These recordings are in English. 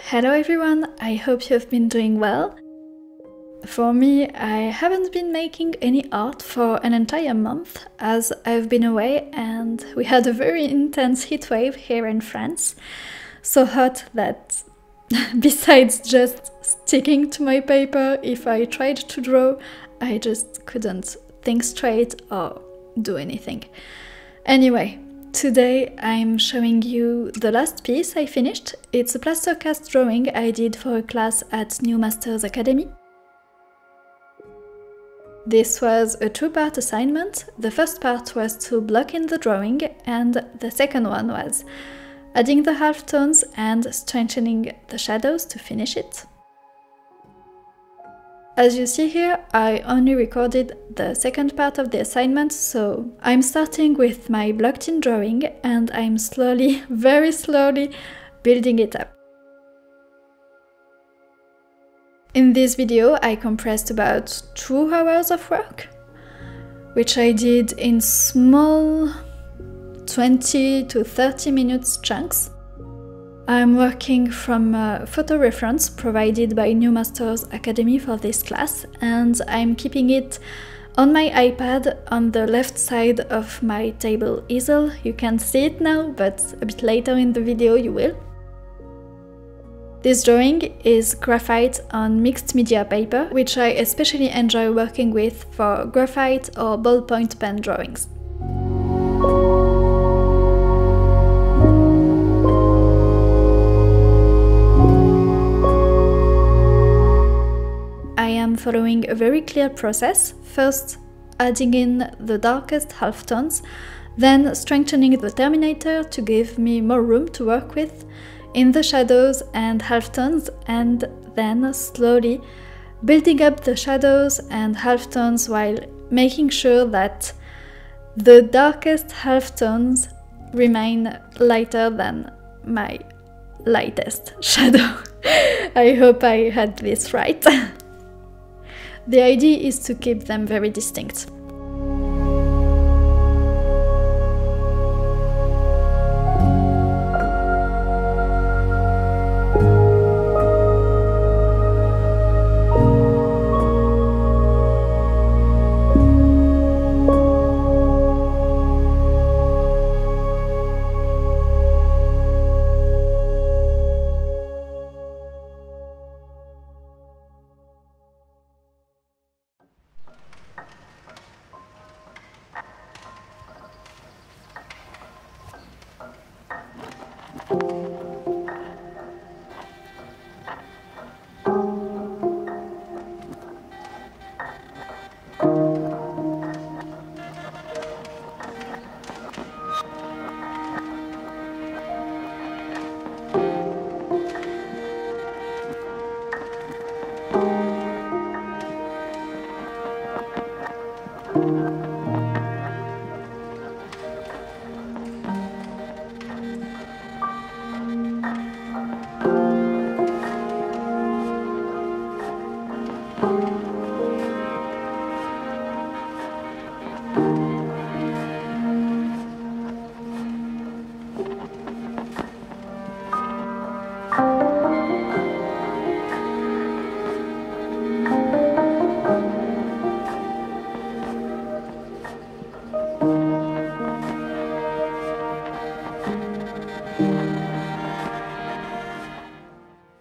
Hello everyone, I hope you've been doing well. For me, I haven't been making any art for an entire month as I've been away and we had a very intense heatwave here in France. So hot that besides just sticking to my paper, if I tried to draw, I just couldn't think straight or do anything. Anyway, today I'm showing you the last piece I finished. It's a plaster cast drawing I did for a class at New Masters Academy. This was a two-part assignment. The first part was to block in the drawing and the second one was adding the halftones and strengthening the shadows to finish it. As you see here, I only recorded the second part of the assignment, so I'm starting with my blocked-in drawing and I'm slowly, very slowly, building it up. In this video, I compressed about 2 hours of work, which I did in small 20 to 30 minutes chunks. I'm working from a photo reference provided by New Masters Academy for this class, and I'm keeping it on my iPad on the left side of my table easel. You can't see it now, but a bit later in the video you will. This drawing is graphite on mixed media paper, which I especially enjoy working with for graphite or ballpoint pen drawings. I am following a very clear process, first adding in the darkest halftones, then strengthening the terminator to give me more room to work with in the shadows and halftones, and then slowly building up the shadows and halftones while making sure that the darkest halftones remain lighter than my lightest shadow. I hope I had this right. The idea is to keep them very distinct.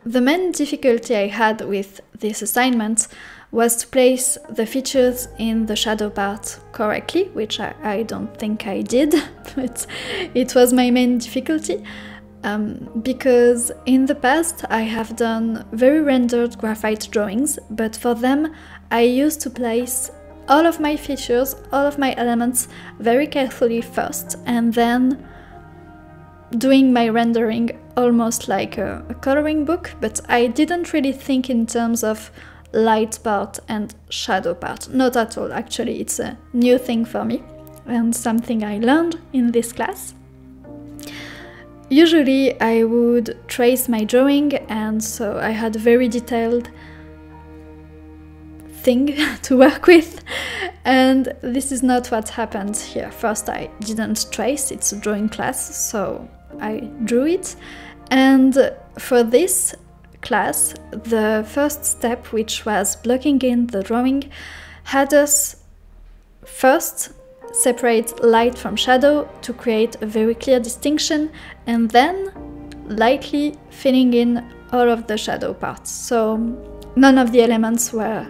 The main difficulty I had with this assignment was to place the features in the shadow part correctly, which I don't think I did, but it was my main difficulty, because in the past I have done very rendered graphite drawings, but for them I used to place all of my features, all of my elements very carefully first, and then doing my rendering almost like a coloring book, but I didn't really think in terms of light part and shadow part. Not at all, actually. It's a new thing for me and something I learned in this class. Usually I would trace my drawing, and so I had a very detailed thing to work with, and this is not what happened here. First, I didn't trace, it's a drawing class, so I drew it, and for this class, the first step, which was blocking in the drawing, had us first separate light from shadow to create a very clear distinction, and then lightly filling in all of the shadow parts. So none of the elements were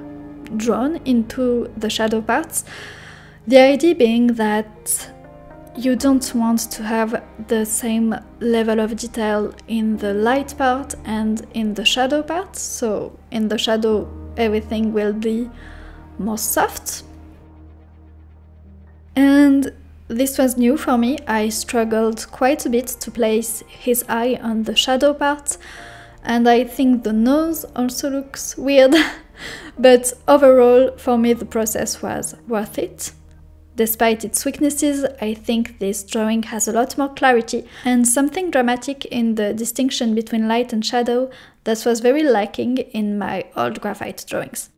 drawn into the shadow parts. The idea being that you don't want to have the same level of detail in the light part and in the shadow part. So in the shadow, everything will be more soft. And this was new for me. I struggled quite a bit to place his eye on the shadow part, and I think the nose also looks weird. But overall, for me, the process was worth it. Despite its weaknesses, I think this drawing has a lot more clarity and something dramatic in the distinction between light and shadow that was very lacking in my old graphite drawings.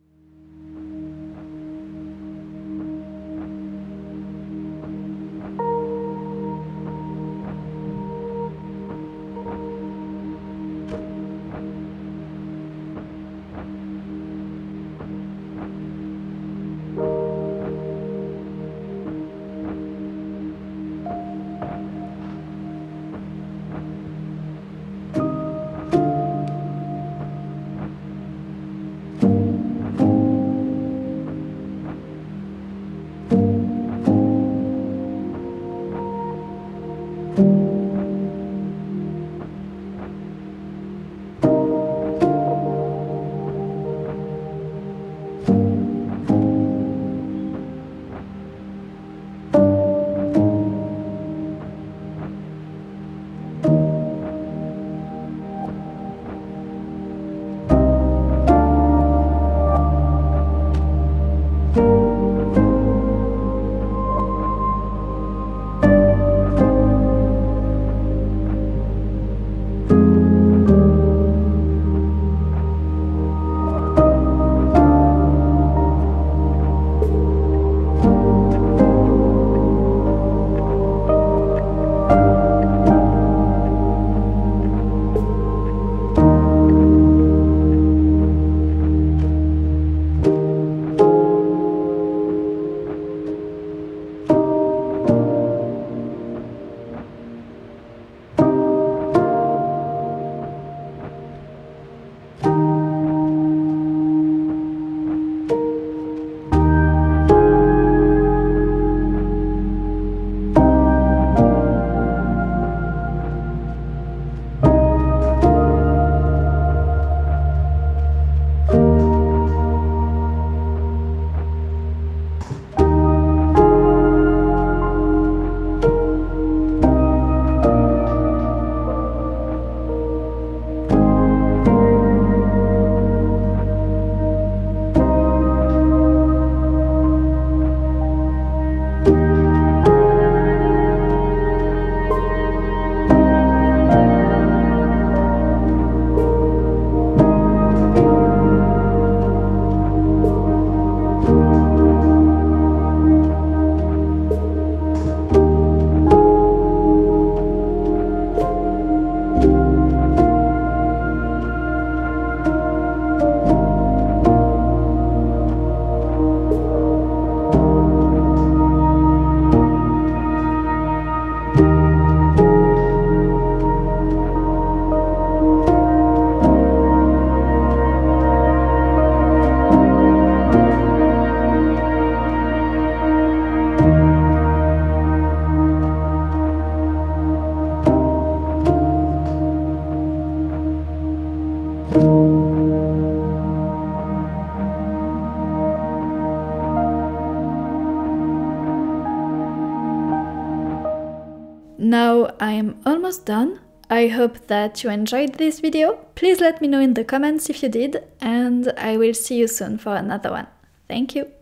Now I'm almost done. I hope that you enjoyed this video. Please let me know in the comments if you did, and I will see you soon for another one. Thank you!